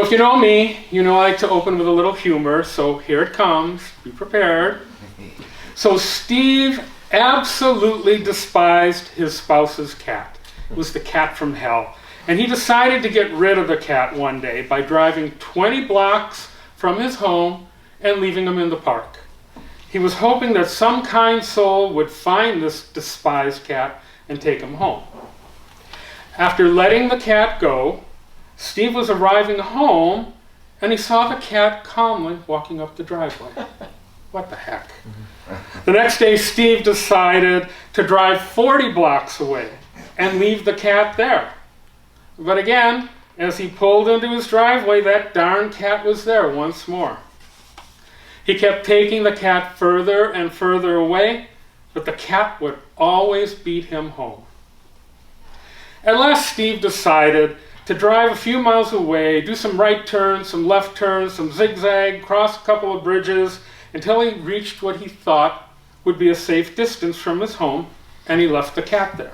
if you know me, you know I like to open with a little humor, so here it comes. Be prepared. So Steve absolutely despised his spouse's cat. It was the cat from hell. And he decided to get rid of the cat one day by driving 20 blocks from his home and leaving him in the park. He was hoping that some kind soul would find this despised cat and take him home. After letting the cat go, Steve was arriving home and he saw the cat calmly walking up the driveway. What the heck? The next day, Steve decided to drive 40 blocks away and leave the cat there. But again, as he pulled into his driveway, that darn cat was there once more. He kept taking the cat further and further away, but the cat would always beat him home. At last, Steve decided to drive a few miles away, do some right turns, some left turns, some zigzag, cross a couple of bridges, until he reached what he thought would be a safe distance from his home, and he left the cat there.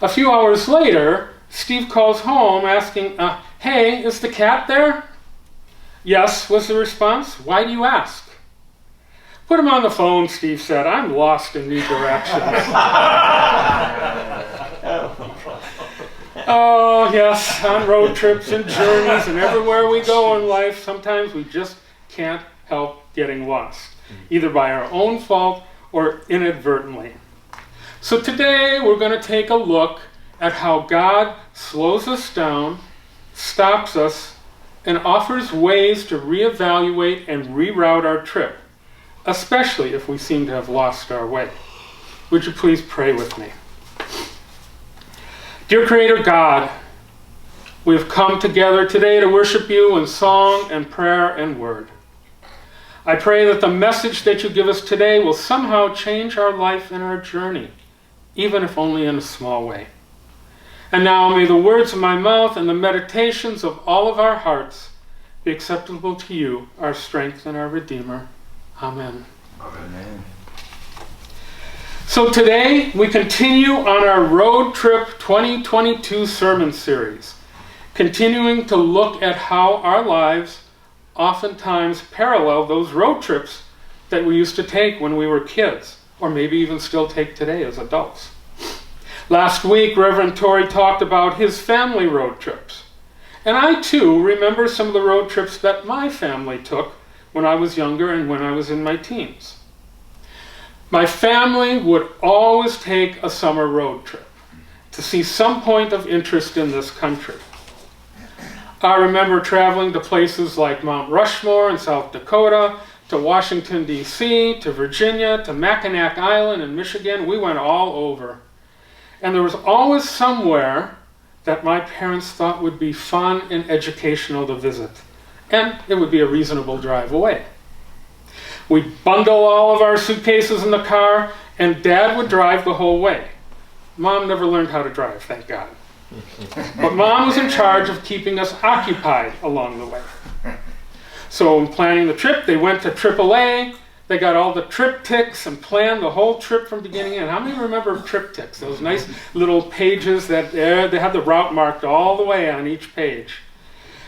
A few hours later, Steve calls home asking, hey, is the cat there? Yes, was the response. Why do you ask? Put him on the phone, Steve said. I'm lost in new directions. Oh, yes, on road trips and journeys and everywhere we go in life, sometimes we just can't help getting lost, either by our own fault or inadvertently. So today we're going to take a look at how God slows us down, stops us, and offers ways to reevaluate and reroute our trip, especially if we seem to have lost our way. Would you please pray with me? Dear Creator God, we have come together today to worship you in song and prayer and word. I pray that the message that you give us today will somehow change our life and our journey, even if only in a small way. And now may the words of my mouth and the meditations of all of our hearts be acceptable to you, our strength and our Redeemer. Amen. Amen. So today we continue on our Road Trip 2022 sermon series, continuing to look at how our lives oftentimes parallel those road trips that we used to take when we were kids, or maybe even still take today as adults. Last week, Reverend Torrey talked about his family road trips. And I, too, remember some of the road trips that my family took when I was younger and when I was in my teens. My family would always take a summer road trip to see some point of interest in this country. I remember traveling to places like Mount Rushmore in South Dakota, to Washington, D.C., to Virginia, to Mackinac Island in Michigan. We went all over. And there was always somewhere that my parents thought would be fun and educational to visit. And it would be a reasonable drive away. We'd bundle all of our suitcases in the car, and Dad would drive the whole way. Mom never learned how to drive, thank God. But Mom was in charge of keeping us occupied along the way. So in planning the trip, they went to AAA. They got all the triptychs and planned the whole trip from beginning to end. How many remember triptychs? Those nice little pages that they had the route marked all the way on each page.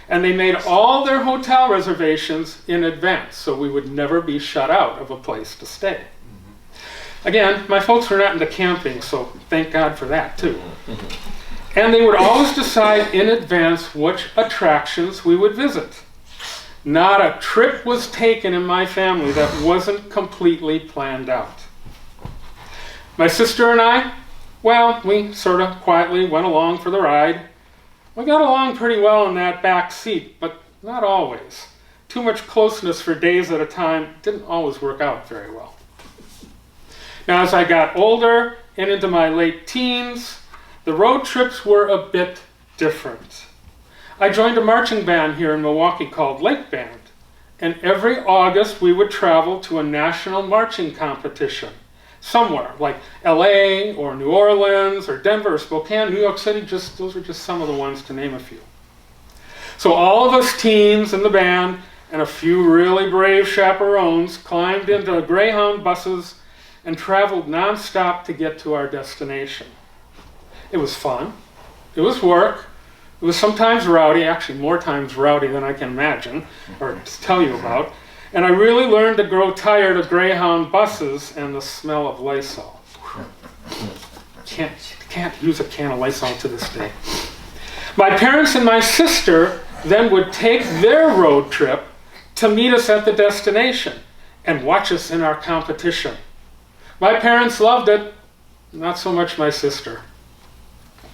And they made all their hotel reservations in advance, so we would never be shut out of a place to stay. Again, my folks were not into camping, so thank God for that too. And they would always decide in advance which attractions we would visit. Not a trip was taken in my family that wasn't completely planned out. My sister and I, well, we sort of quietly went along for the ride. We got along pretty well in that back seat, but not always. Too much closeness for days at a time didn't always work out very well. Now, as I got older and into my late teens, the road trips were a bit different. I joined a marching band here in Milwaukee called Lake Band, and every August we would travel to a national marching competition somewhere, like LA or New Orleans or Denver or Spokane, New York City. Those are just some of the ones to name a few. So all of us teens in the band and a few really brave chaperones climbed into Greyhound buses and traveled nonstop to get to our destination. It was fun. It was work. It was sometimes rowdy, actually more times rowdy than I can imagine or tell you about. And I really learned to grow tired of Greyhound buses and the smell of Lysol. Can't use a can of Lysol to this day. My parents and my sister then would take their road trip to meet us at the destination and watch us in our competition. My parents loved it, not so much my sister.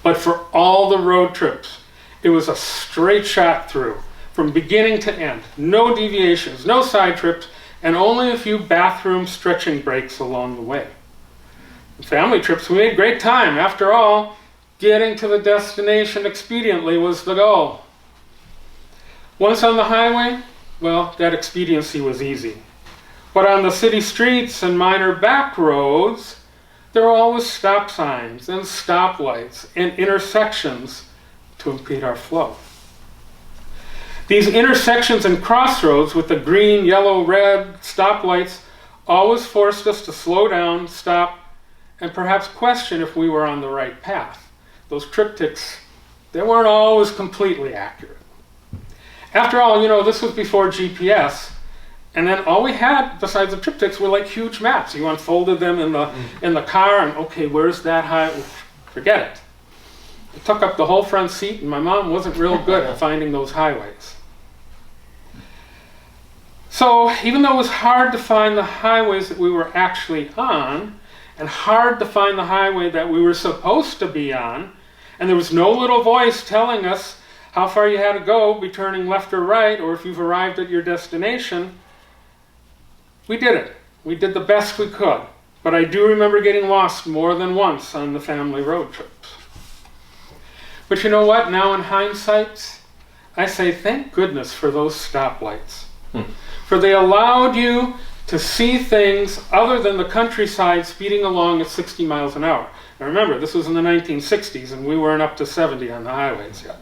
But for all the road trips, it was a straight shot through, from beginning to end. No deviations, no side trips, and only a few bathroom stretching breaks along the way. The family trips, we made great time. After all, getting to the destination expediently was the goal. Once on the highway, well, that expediency was easy. But on the city streets and minor back roads, there were always stop signs and stoplights and intersections to impede our flow. These intersections and crossroads with the green, yellow, red stoplights always forced us to slow down, stop, and perhaps question if we were on the right path. Those triptychs, they weren't always completely accurate. After all, this was before GPS, and then all we had besides the triptychs were like huge maps. You unfolded them in the car, and okay, where's that highway? Forget it. It took up the whole front seat, and my mom wasn't real good at finding those highways. So even though it was hard to find the highways that we were actually on, and hard to find the highway that we were supposed to be on, and there was no little voice telling us how far you had to go, be turning left or right, or if you've arrived at your destination, we did it. We did the best we could. But I do remember getting lost more than once on the family road trips. But you know what? Now in hindsight, I say thank goodness for those stoplights. For they allowed you to see things other than the countryside speeding along at 60 miles an hour. Now remember, this was in the 1960s and we weren't up to 70 on the highways yet.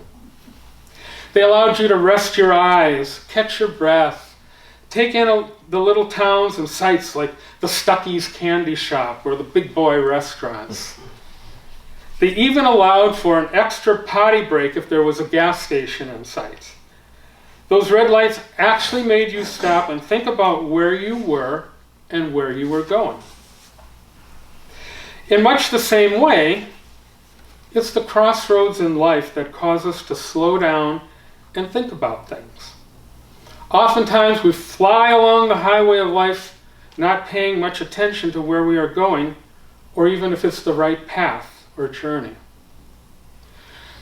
They allowed you to rest your eyes, catch your breath, take in the little towns and sights like the Stuckey's Candy Shop or the Big Boy restaurants. They even allowed for an extra potty break if there was a gas station in sight. Those red lights actually made you stop and think about where you were and where you were going. In much the same way, it's the crossroads in life that cause us to slow down and think about things. Oftentimes we fly along the highway of life, not paying much attention to where we are going, or even if it's the right path or journey.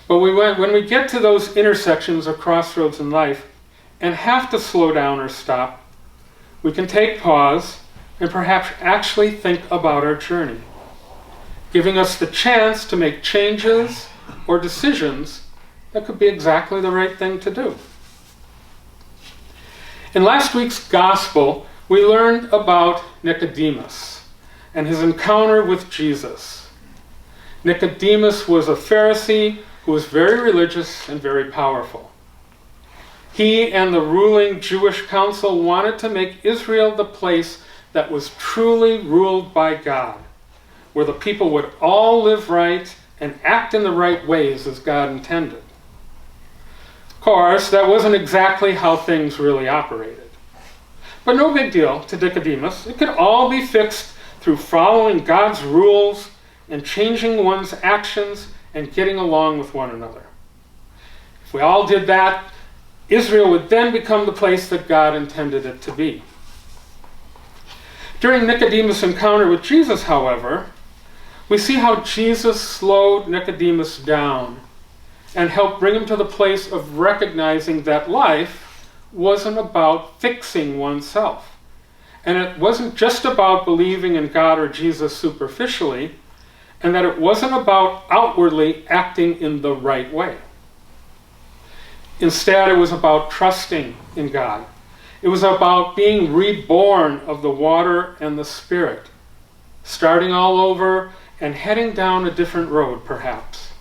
But when we get to those intersections or crossroads in life and have to slow down or stop, we can take pause and perhaps actually think about our journey, giving us the chance to make changes or decisions that could be exactly the right thing to do. In last week's gospel, we learned about Nicodemus and his encounter with Jesus. Nicodemus was a Pharisee who was very religious and very powerful. He and the ruling Jewish council wanted to make Israel the place that was truly ruled by God, where the people would all live right and act in the right ways as God intended. Of course, that wasn't exactly how things really operated. But no big deal to Nicodemus. It could all be fixed through following God's rules and changing one's actions and getting along with one another. If we all did that, Israel would then become the place that God intended it to be. During Nicodemus' encounter with Jesus, however, we see how Jesus slowed Nicodemus down and helped bring him to the place of recognizing that life wasn't about fixing oneself. And it wasn't just about believing in God or Jesus superficially, and that it wasn't about outwardly acting in the right way. Instead, it was about trusting in God. It was about being reborn of the water and the Spirit, starting all over and heading down a different road, perhaps.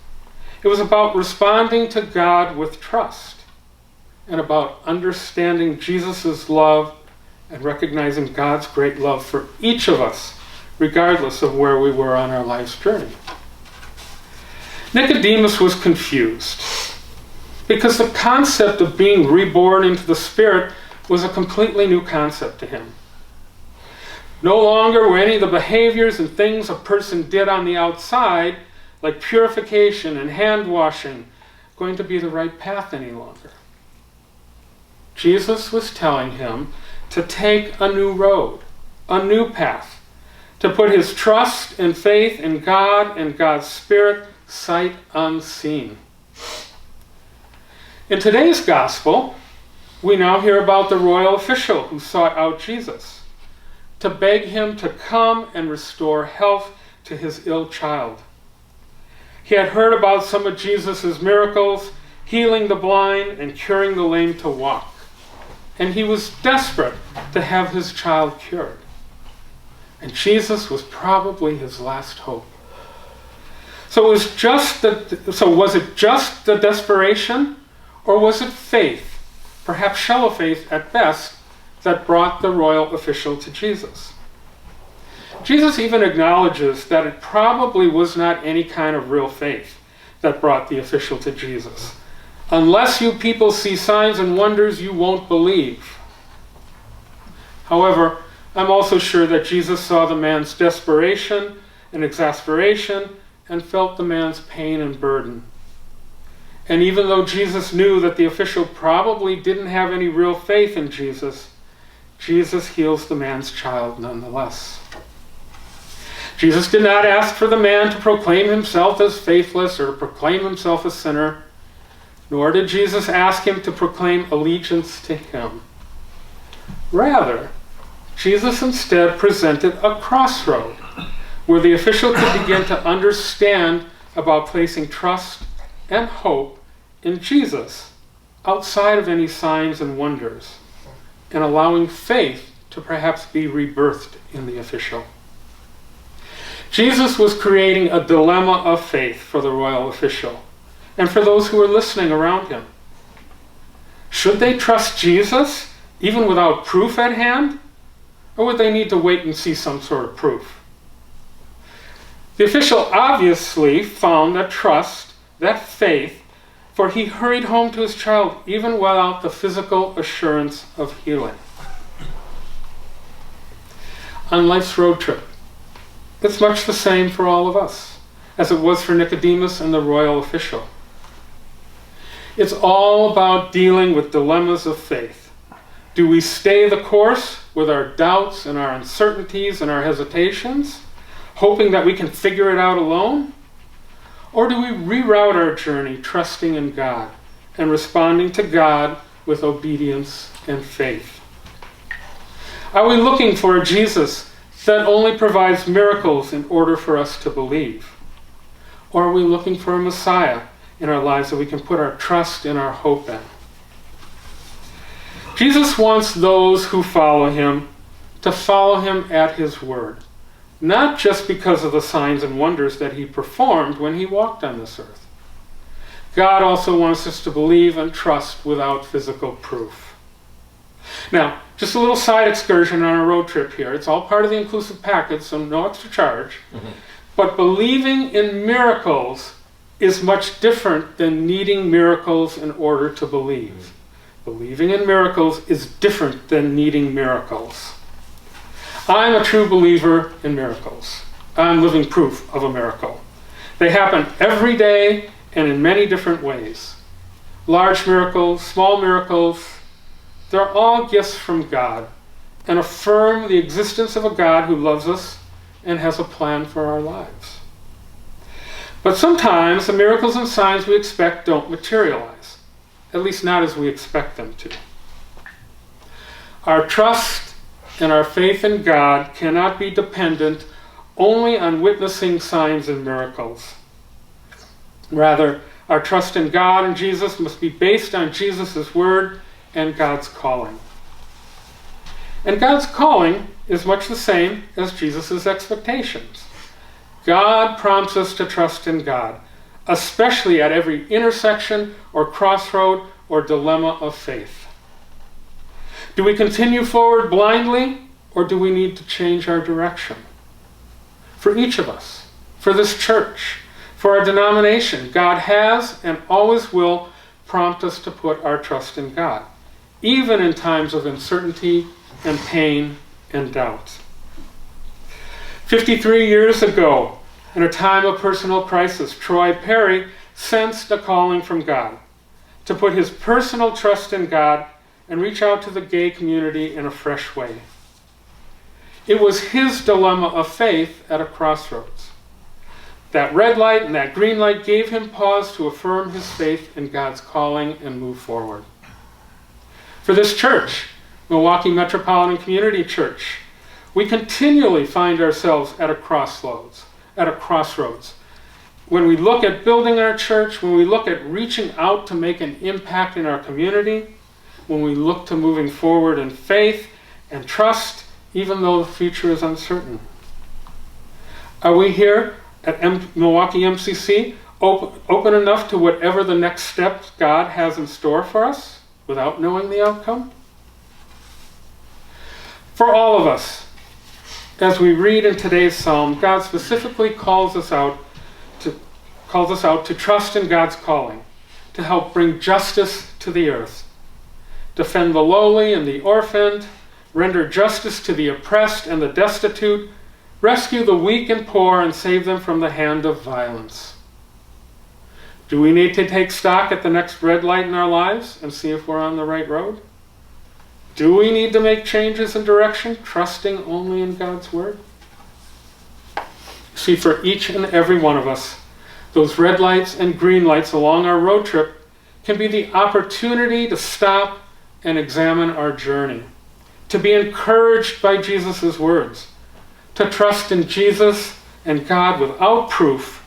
It was about responding to God with trust and about understanding Jesus' love and recognizing God's great love for each of us, regardless of where we were on our life's journey. Nicodemus was confused. because the concept of being reborn into the Spirit was a completely new concept to him. No longer were any of the behaviors and things a person did on the outside, like purification and hand washing, going to be the right path any longer. Jesus was telling him to take a new road, a new path, to put his trust and faith in God and God's Spirit sight unseen. In today's gospel, we now hear about the royal official who sought out Jesus to beg him to come and restore health to his ill child. He had heard about some of Jesus' miracles, healing the blind and curing the lame to walk. And he was desperate to have his child cured. And Jesus was probably his last hope. So was it just the desperation, or was it faith, perhaps shallow faith at best, that brought the royal official to Jesus? Jesus even acknowledges that it probably was not any kind of real faith that brought the official to Jesus. Unless you people see signs and wonders, you won't believe. However, I'm also sure that Jesus saw the man's desperation and exasperation and felt the man's pain and burden. And even though Jesus knew that the official probably didn't have any real faith in Jesus, Jesus heals the man's child nonetheless. Jesus did not ask for the man to proclaim himself as faithless or to proclaim himself a sinner, nor did Jesus ask him to proclaim allegiance to him. Rather, Jesus instead presented a crossroad where the official could begin to understand about placing trust and hope in Jesus outside of any signs and wonders, and allowing faith to perhaps be rebirthed in the official. Jesus was creating a dilemma of faith for the royal official and for those who were listening around him. Should they trust Jesus even without proof at hand? Or would they need to wait and see some sort of proof? The official obviously found that trust, that faith, for he hurried home to his child even without the physical assurance of healing. On life's road trip, it's much the same for all of us as it was for Nicodemus and the royal official. It's all about dealing with dilemmas of faith. Do we stay the course with our doubts and our uncertainties and our hesitations, hoping that we can figure it out alone? Or do we reroute our journey trusting in God and responding to God with obedience and faith? Are we looking for a Jesus that only provides miracles in order for us to believe? Or are we looking for a Messiah in our lives that we can put our trust and our hope in? Jesus wants those who follow him to follow him at his word, not just because of the signs and wonders that he performed when he walked on this earth. God also wants us to believe and trust without physical proof. Now, just a little side excursion on our road trip here. It's all part of the inclusive package, so no extra charge. Mm-hmm. But believing in miracles is much different than needing miracles in order to believe. Mm-hmm. Believing in miracles is different than needing miracles. I'm a true believer in miracles. I'm living proof of a miracle. They happen every day and in many different ways. Large miracles, small miracles, they're all gifts from God and affirm the existence of a God who loves us and has a plan for our lives. But sometimes the miracles and signs we expect don't materialize, at least not as we expect them to. Our trust and our faith in God cannot be dependent only on witnessing signs and miracles. Rather, our trust in God and Jesus must be based on Jesus' word and God's calling. And God's calling is much the same as Jesus' expectations. God prompts us to trust in God, especially at every intersection or crossroad or dilemma of faith. Do we continue forward blindly, or do we need to change our direction? For each of us, for this church, for our denomination, God has and always will prompt us to put our trust in God, even in times of uncertainty and pain and doubt. 53 years ago, in a time of personal crisis, Troy Perry sensed a calling from God to put his personal trust in God and reach out to the gay community in a fresh way. It was his dilemma of faith at a crossroads. That red light and that green light gave him pause to affirm his faith in God's calling and move forward. For this church, Milwaukee Metropolitan Community Church, we continually find ourselves at a crossroads. When we look at building our church, when we look at reaching out to make an impact in our community, when we look to moving forward in faith and trust, even though the future is uncertain. Are we here at Milwaukee MCC open enough to whatever the next steps God has in store for us without knowing the outcome? For all of us, as we read in today's psalm, God specifically calls us out to trust in God's calling, to help bring justice to the earth, defend the lowly and the orphaned, render justice to the oppressed and the destitute, rescue the weak and poor, and save them from the hand of violence. Do we need to take stock at the next red light in our lives and see if we're on the right road? Do we need to make changes in direction, trusting only in God's word? See, for each and every one of us, those red lights and green lights along our road trip can be the opportunity to stop and examine our journey, to be encouraged by Jesus' words, to trust in Jesus and God without proof,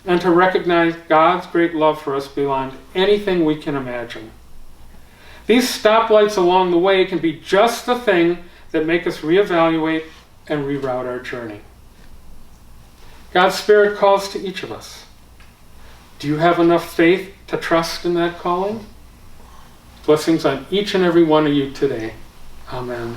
and to recognize God's great love for us beyond anything we can imagine. These stoplights along the way can be just the thing that make us reevaluate and reroute our journey. God's Spirit calls to each of us. Do you have enough faith to trust in that calling? Blessings on each and every one of you today. Amen.